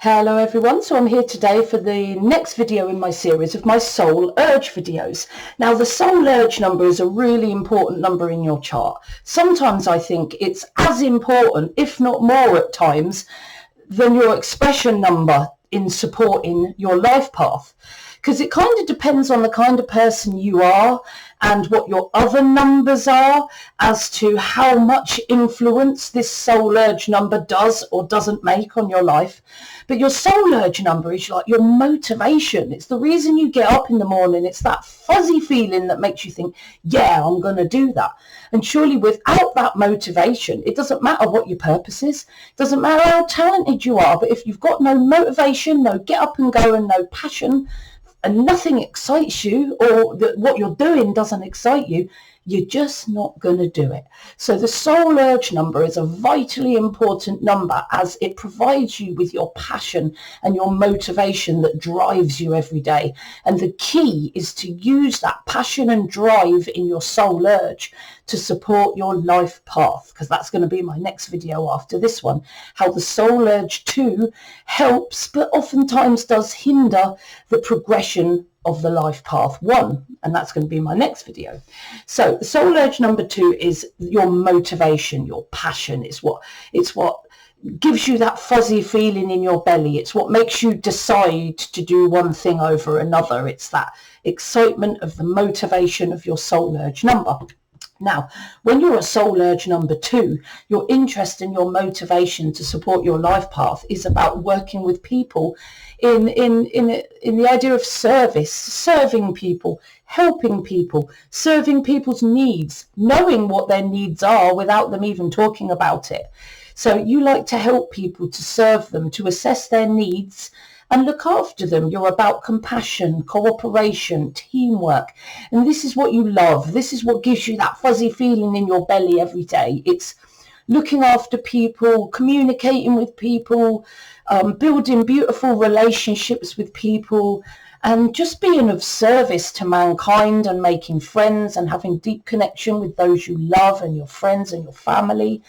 Hello everyone, so I'm here today for the next video in my series of my soul urge videos. Now the soul urge number is a really important number in your chart. Sometimes I think it's as important, if not more at times, than your expression number in supporting your life path. Because it kind of depends on the kind of person you are and what your other numbers are as to how much influence this soul urge number does or doesn't make on your life. But your soul urge number is like your motivation. It's the reason you get up in the morning. It's that fuzzy feeling that makes you think, yeah, I'm going to do that. And surely without that motivation, it doesn't matter what your purpose is. It doesn't matter how talented you are. But if you've got no motivation, no get up and go and no passion, and nothing excites you, or what you're doing doesn't excite you, you're just not going to do it. So the soul urge number is a vitally important number as it provides you with your passion and your motivation that drives you every day. And the key is to use that passion and drive in your soul urge to support your life path, because that's going to be my next video after this one, how the soul urge 2 helps but oftentimes does hinder the progression of the life path 1, and that's going to be my next video. So the soul urge number 2 is your motivation, your passion. It's what gives you that fuzzy feeling in your belly. It's what makes you decide to do one thing over another. It's that excitement of the motivation of your soul urge number. Now, when you're a soul urge number 2, your interest and your motivation to support your life path is about working with people in the idea of service, serving people, helping people, serving people's needs, knowing what their needs are without them even talking about it. So you like to help people, to serve them, to assess their needs and look after them. You're about compassion, cooperation, teamwork. And this is what you love. This is what gives you that fuzzy feeling in your belly every day. It's looking after people, communicating with people, building beautiful relationships with people, and just being of service to mankind and making friends and having deep connection with those you love and your friends and your family.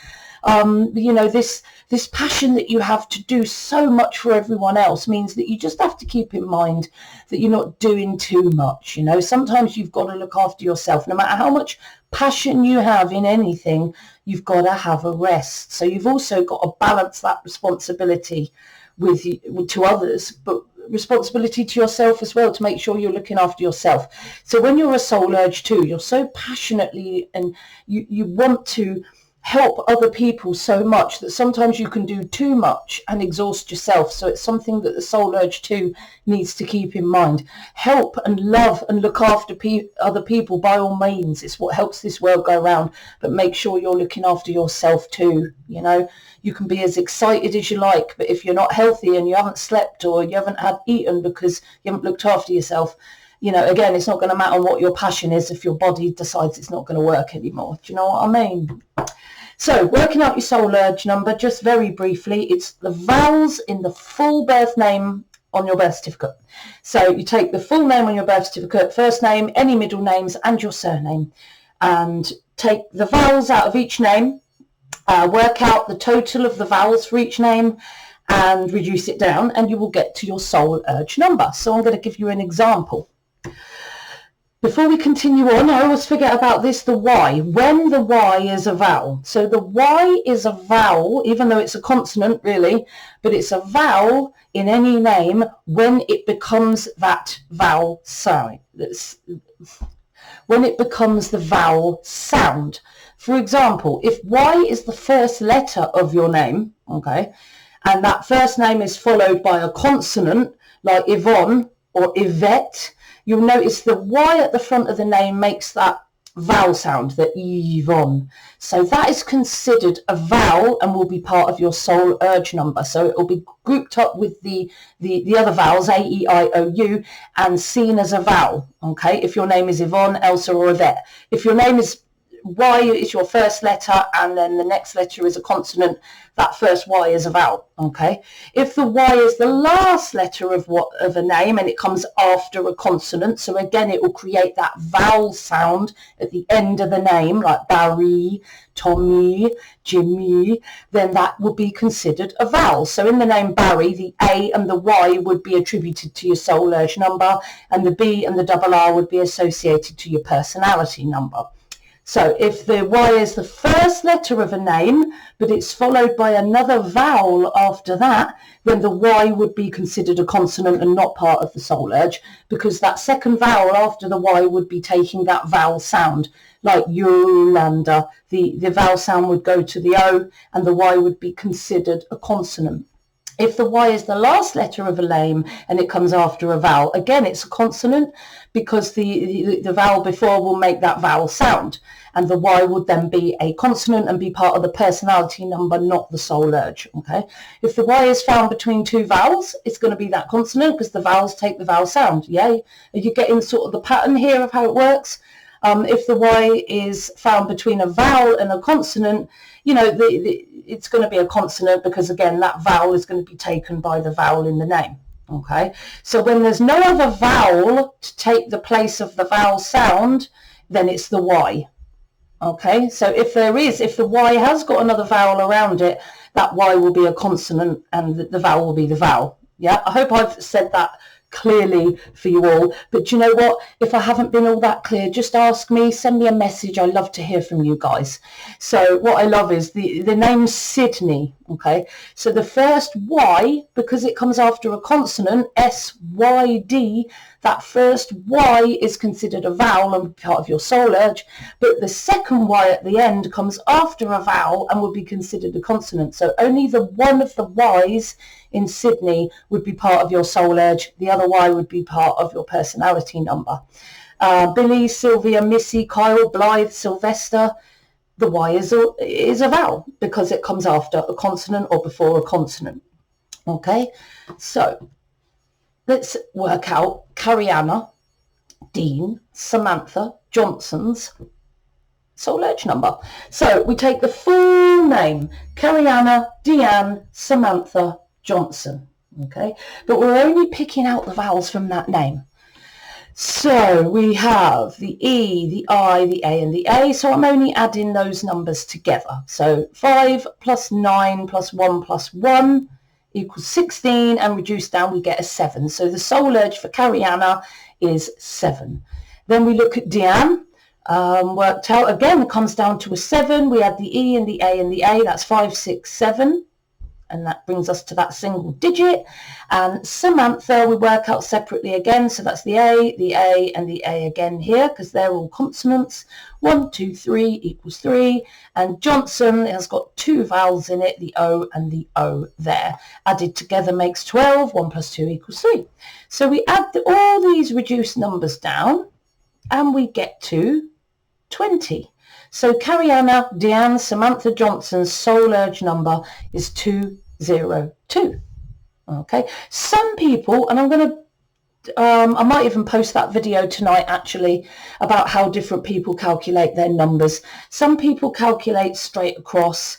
This passion that you have to do so much for everyone else means that you just have to keep in mind that you're not doing too much. Sometimes you've got to look after yourself. No matter how much passion you have in anything, you've got to have a rest. So you've also got to balance that responsibility to others, but responsibility to yourself as well, to make sure you're looking after yourself. So when you're a soul urge 2, you're so passionately and you want to help other people so much that sometimes you can do too much and exhaust yourself. So it's something that the soul urge 2 needs to keep in mind. Help and love and look after other people by all means. It's what helps this world go round, but make sure you're looking after yourself too. You can be as excited as you like, but if you're not healthy and you haven't slept or you haven't had eaten because you haven't looked after yourself, again, it's not going to matter what your passion is if your body decides it's not going to work anymore. Do you know what I mean? So working out your soul urge number, just very briefly, it's the vowels in the full birth name on your birth certificate. So you take the full name on your birth certificate, first name, any middle names and your surname, and take the vowels out of each name, work out the total of the vowels for each name and reduce it down, and you will get to your soul urge number. So I'm going to give you an example. Before we continue on, I always forget about this, the Y. When the Y is a vowel. So the Y is a vowel, even though it's a consonant really, but it's a vowel in any name when it becomes that vowel sound. When it becomes the vowel sound. For example, if Y is the first letter of your name, okay, and that first name is followed by a consonant like Yvonne or Yvette, you'll notice the Y at the front of the name makes that vowel sound, the Yvonne. So that is considered a vowel and will be part of your soul urge number. So it will be grouped up with the other vowels, A, E, I, O, U, and seen as a vowel, okay, if your name is Yvonne, Elsa, or Yvette. If your name is Y is your first letter and then the next letter is a consonant, that first Y is a vowel, okay? If the Y is the last letter of a name and it comes after a consonant, so again it will create that vowel sound at the end of the name, like Barry, Tommy, Jimmy, then that would be considered a vowel. So in the name Barry, the A and the Y would be attributed to your soul urge number, and the B and the double R would be associated to your personality number. So if the Y is the first letter of a name, but it's followed by another vowel after that, then the Y would be considered a consonant and not part of the soul urge, because that second vowel after the Y would be taking that vowel sound, like Yolanda. The vowel sound would go to the O and the Y would be considered a consonant. If the Y is the last letter of a name and it comes after a vowel, again, it's a consonant because the vowel before will make that vowel sound, and the Y would then be a consonant and be part of the personality number, not the soul urge, okay? If the Y is found between two vowels, it's going to be that consonant because the vowels take the vowel sound, yeah? Are you getting sort of the pattern here of how it works? If the Y is found between a vowel and a consonant, you know, it's going to be a consonant because, again, that vowel is going to be taken by the vowel in the name, okay? So when there's no other vowel to take the place of the vowel sound, then it's the Y, okay? So if the Y has got another vowel around it, that Y will be a consonant and the vowel will be the vowel, yeah? I hope I've said that clearly for you all, but you know what, if I haven't been all that clear, just ask me, send me a message. I love to hear from you guys. So what I love is the name Sydney, okay? So the first Y, because it comes after a consonant, S-Y-D, that first Y is considered a vowel and part of your soul urge, but the second Y at the end comes after a vowel and would be considered a consonant. So only the one of the Y's in Sydney would be part of your soul urge. The other Y would be part of your personality number. Billy, Sylvia, Missy, Kyle, Blythe, Sylvester, the Y is a vowel because it comes after a consonant or before a consonant. Okay, so let's work out Cariana, Dean, Samantha, Johnson's soul urge number. So we take the full name, Cariana, Deanne, Samantha, Johnson, okay? But we're only picking out the vowels from that name. So we have the E, the I, the A, and the A. So I'm only adding those numbers together. So 5 plus 9 plus 1 plus 1 equals 16, and reduced down we get a 7. So the soul urge for Cariana is 7. Then we look at Deanne. Worked out again, it comes down to a 7. We add the E and the A and the A, that's 5, 6, 7. And that brings us to that single digit. And Samantha, we work out separately again. So that's the A, and the A again here, because they're all consonants. 1, 2, 3 equals 3. And Johnson has got 2 vowels in it, the O and the O there. Added together makes 12. 1 plus 2 equals 3. So we add all these reduced numbers down, and we get to 20. So Cariana, Deanne, Samantha Johnson's soul urge number is 202. Okay. Some people, and I'm going to, I might even post that video tonight actually about how different people calculate their numbers. Some people calculate straight across.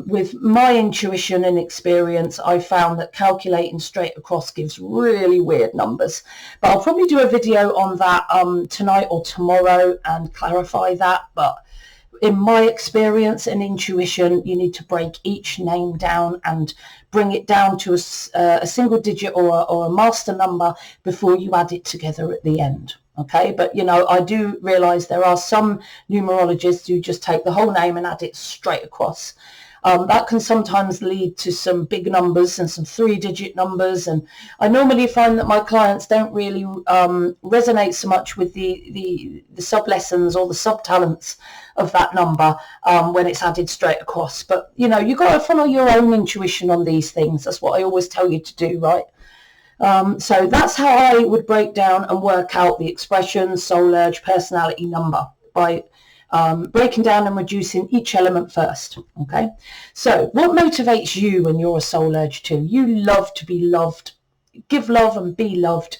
With my intuition and experience, I found that calculating straight across gives really weird numbers. But I'll probably do a video on that tonight or tomorrow and clarify that. But in my experience and intuition, you need to break each name down and bring it down to a single digit or a master number before you add it together at the end. Okay, but you know, I do realize there are some numerologists who just take the whole name and add it straight across. That can sometimes lead to some big numbers and some 3-digit numbers, and I normally find that my clients don't really resonate so much with the sub lessons or the sub talents of that number when it's added straight across. But you know, you got to follow your own intuition on these things. That's what I always tell you to do, right? So that's how I would break down and work out the expression, soul urge, personality number by breaking down and reducing each element first. Okay, so what motivates you when you're a soul urge 2? You love to be loved, give love and be loved.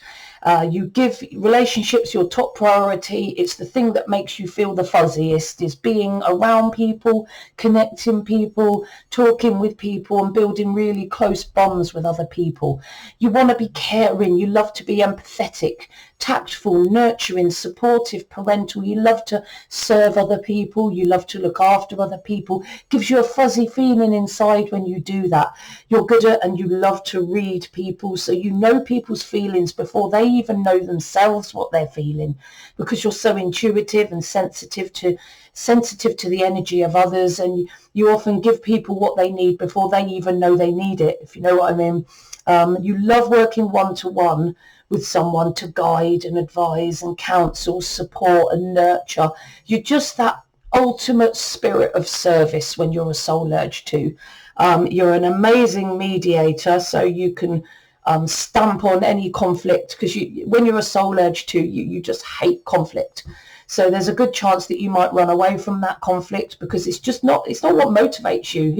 You give relationships your top priority. It's the thing that makes you feel the fuzziest, is being around people, connecting people, talking with people, and building really close bonds with other people. You want to be caring. You love to be empathetic, tactful, nurturing, supportive, parental. You love to serve other people. You love to look after other people. Gives you a fuzzy feeling inside when you do that. You're good at, and you love to read people, so you know people's feelings before they even know themselves what they're feeling, because you're so intuitive and sensitive to the energy of others, and you often give people what they need before they even know they need it, if you know what I mean. You love working one-to-one with someone to guide and advise and counsel, support and nurture. You're just that ultimate spirit of service when you're a soul urge 2. You're an amazing mediator, so you can stamp on any conflict, because when you're a soul urge 2, you just hate conflict. So there's a good chance that you might run away from that conflict, because it's not what motivates you.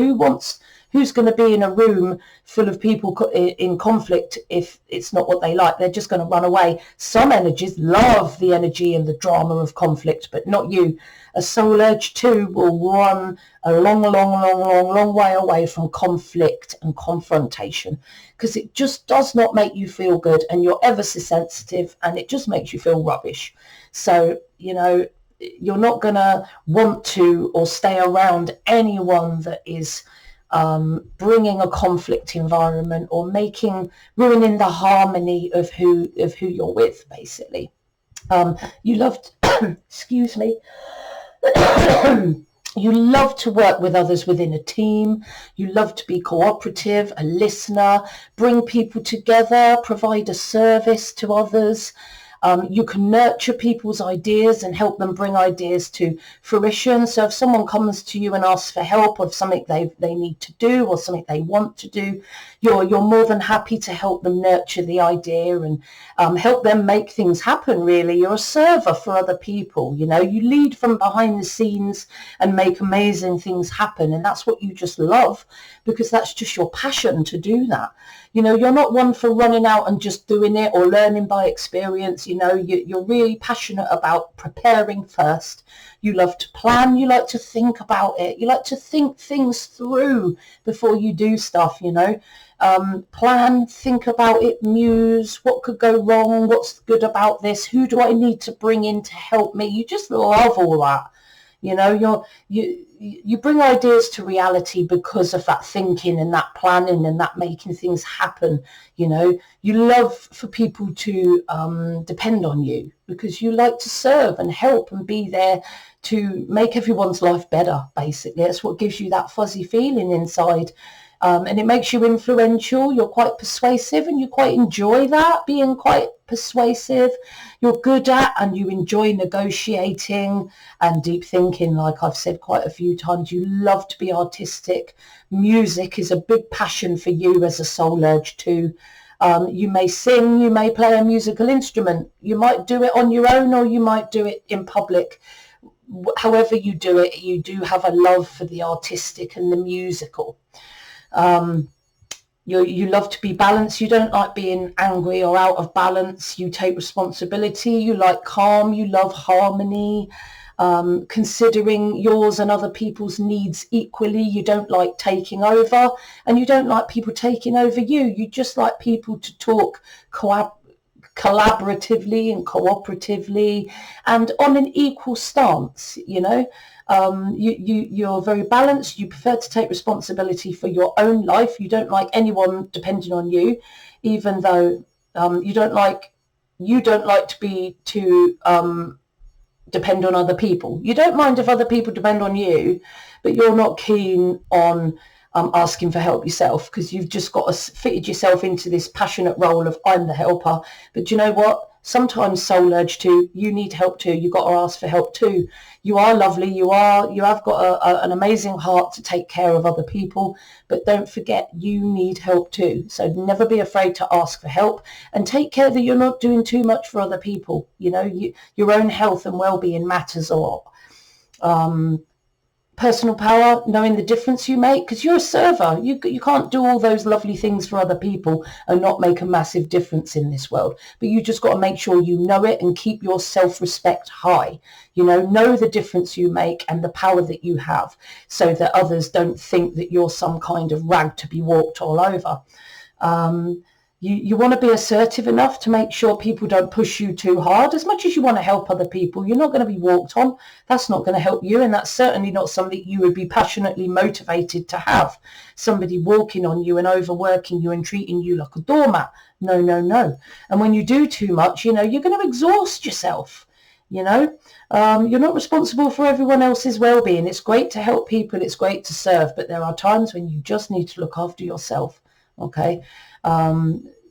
Who's going to be in a room full of people in conflict if it's not what they like? They're just going to run away. Some energies love the energy and the drama of conflict, but not you. A soul urge 2 will run a long way away from conflict and confrontation, because it just does not make you feel good, and you're ever so sensitive, and it just makes you feel rubbish. So, you're not going to want to or stay around anyone that is bringing a conflict environment or ruining the harmony of who you're with, basically. You love excuse me. You love to work with others within a team. You love to be cooperative, a listener, bring people together, provide a service to others. You can nurture people's ideas and help them bring ideas to fruition. So if someone comes to you and asks for help of something they need to do or something they want to do, you're more than happy to help them nurture the idea and help them make things happen, really. You're a server for other people. You lead from behind the scenes and make amazing things happen. And that's what you just love, because that's just your passion to do that. You're not one for running out and just doing it or learning by experience. You're really passionate about preparing first. You love to plan. You like to think about it. You like to think things through before you do stuff, plan, think about it, muse, what could go wrong, what's good about this, who do I need to bring in to help me. You just love all that. You bring ideas to reality because of that thinking and that planning and that making things happen. You love for people to depend on you, because you like to serve and help and be there to make everyone's life better, basically. That's what gives you that fuzzy feeling inside. And it makes you influential. You're quite persuasive, and you quite enjoy that, being quite persuasive. You're good at, and you enjoy negotiating and deep thinking, like I've said quite a few times. You love to be artistic. Music is a big passion for you as a soul urge 2. You may sing, you may play a musical instrument. You might do it on your own, or you might do it in public. However you do it, you do have a love for the artistic and the musical. You love to be balanced. You don't like being angry or out of balance. You take responsibility. You like calm. You love harmony, considering yours and other people's needs equally. You don't like taking over, and you don't like people taking over you. You just like people to talk collaboratively and cooperatively and on an equal stance. You're very balanced. You prefer to take responsibility for your own life. You don't like anyone depending on you, even though you don't like to depend on other people. You don't mind if other people depend on you, but you're not keen on asking for help yourself, because you've just got fitted yourself into this passionate role of I'm the helper. But do you know what? Sometimes soul urge 2, you need help too. You've got to ask for help too. You are lovely. You have got an amazing heart to take care of other people, but don't forget you need help too. So never be afraid to ask for help, and take care that you're not doing too much for other people. Your own health and well-being matters a lot. personal power, knowing the difference you make, because you're a server. You can't do all those lovely things for other people and not make a massive difference in this world. But you just got to make sure you know it and keep your self-respect high. Know the difference you make and the power that you have, so that others don't think that you're some kind of rag to be walked all over. You want to be assertive enough to make sure people don't push you too hard. As much as you want to help other people, you're not going to be walked on. That's not going to help you, and that's certainly not something you would be passionately motivated to have. Somebody walking on you and overworking you and treating you like a doormat. No, no, no. And when you do too much, you're going to exhaust yourself. You're not responsible for everyone else's well-being. It's great to help people. It's great to serve, but there are times when you just need to look after yourself. Okay.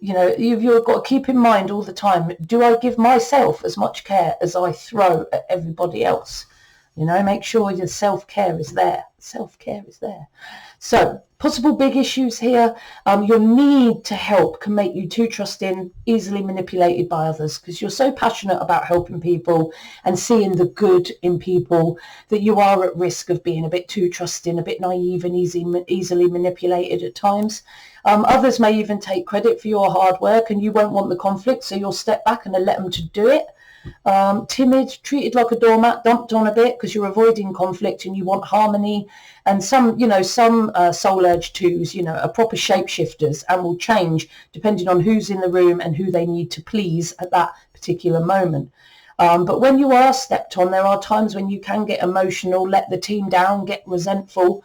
You've got to keep in mind all the time, do I give myself as much care as I throw at everybody else? Make sure your self-care is there. Self-care is there. So, possible big issues here. Your need to help can make you too trusting, easily manipulated by others, because you're so passionate about helping people and seeing the good in people that you are at risk of being a bit too trusting, a bit naive and easily manipulated at times. Others may even take credit for your hard work, and you won't want the conflict, so you'll step back and let them to do it. Timid, treated like a doormat, dumped on a bit because you're avoiding conflict and you want harmony. And some soul urge 2s, are proper shapeshifters and will change depending on who's in the room and who they need to please at that particular moment. But when you are stepped on, there are times when you can get emotional, let the team down, get resentful,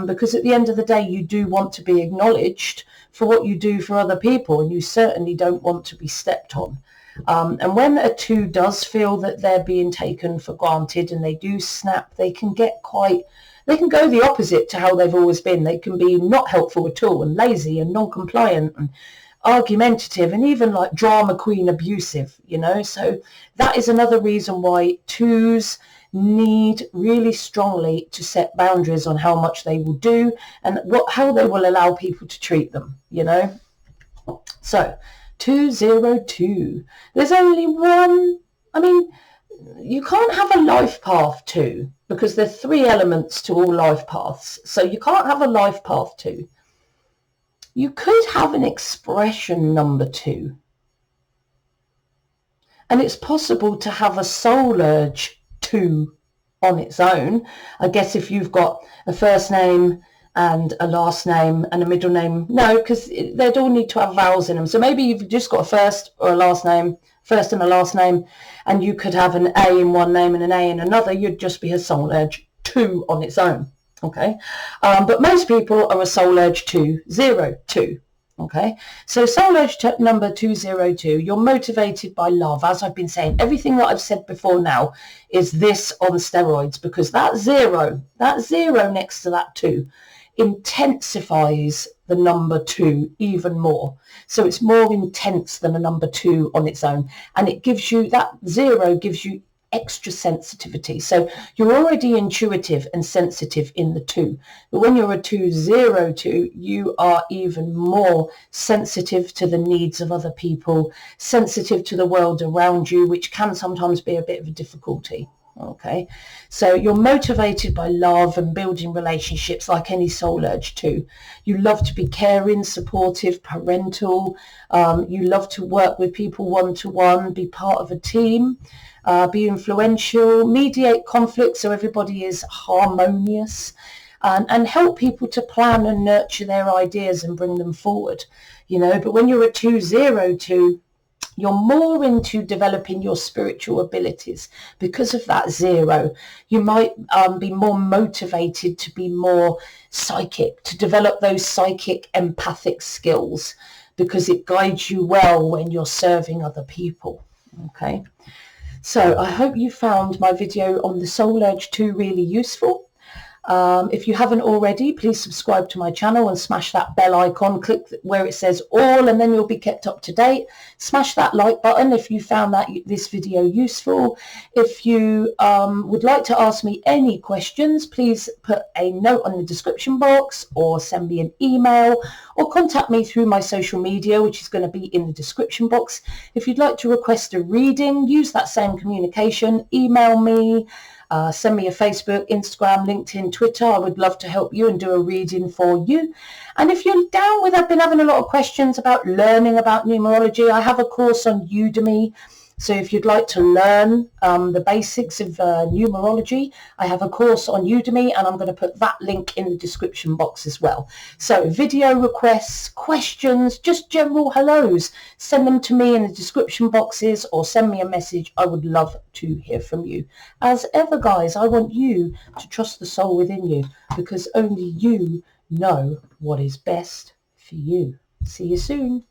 because at the end of the day, you do want to be acknowledged for what you do for other people, and you certainly don't want to be stepped on. And when a 2 does feel that they're being taken for granted and they do snap, they can go the opposite to how they've always been. They can be not helpful at all and lazy and non-compliant and argumentative and even like drama queen abusive, So that is another reason why 2s need really strongly to set boundaries on how much they will do and how they will allow people to treat them, So 202. There's only one. You can't have a life path 2 because there's 3 elements to all life paths. So you can't have a life path 2. You could have an expression number 2. And it's possible to have a soul urge 2 on its own. I guess if you've got a first name and a last name and a middle name. No, because they'd all need to have vowels in them. So maybe you've just got a first or a last name, first and a last name, and you could have an A in one name and an A in another. You'd just be a soul urge 2 on its own. Okay. But most people are a soul urge 202. Okay. So soul urge number 202, you're motivated by love. As I've been saying, everything that I've said before now is this on steroids, because that zero next to that 2 intensifies the number 2 even more. So it's more intense than a number 2 on its own. And it gives you, that 0 gives you extra sensitivity. So you're already intuitive and sensitive in the 2. But when you're a 202, you are even more sensitive to the needs of other people, sensitive to the world around you, which can sometimes be a bit of a difficulty. Okay, so you're motivated by love and building relationships like any soul urge 2. You love to be caring, supportive, parental. You love to work with people one-to-one, be part of a team, be influential, mediate conflict so everybody is harmonious, and help people to plan and nurture their ideas and bring them forward. But when you're a 202, you're more into developing your spiritual abilities because of that 0. You might be more motivated to be more psychic, to develop those psychic empathic skills, because it guides you well when you're serving other people. Okay, so I hope you found my video on the soul urge 2 really useful. If you haven't already, please subscribe to my channel and smash that bell icon. Click where it says all, and then you'll be kept up to date. Smash that like button if you found this video useful. If you would like to ask me any questions, please put a note on the description box or send me an email or contact me through my social media, which is going to be in the description box. If you'd like to request a reading, use that same communication. Email me. Send me a Facebook, Instagram, LinkedIn, Twitter. I would love to help you and do a reading for you. And if you're down with, I've been having a lot of questions about learning about numerology. I have a course on Udemy. So if you'd like to learn the basics of numerology, I have a course on Udemy, and I'm going to put that link in the description box as well. So video requests, questions, just general hellos, send them to me in the description boxes or send me a message. I would love to hear from you. As ever, guys, I want you to trust the soul within you, because only you know what is best for you. See you soon.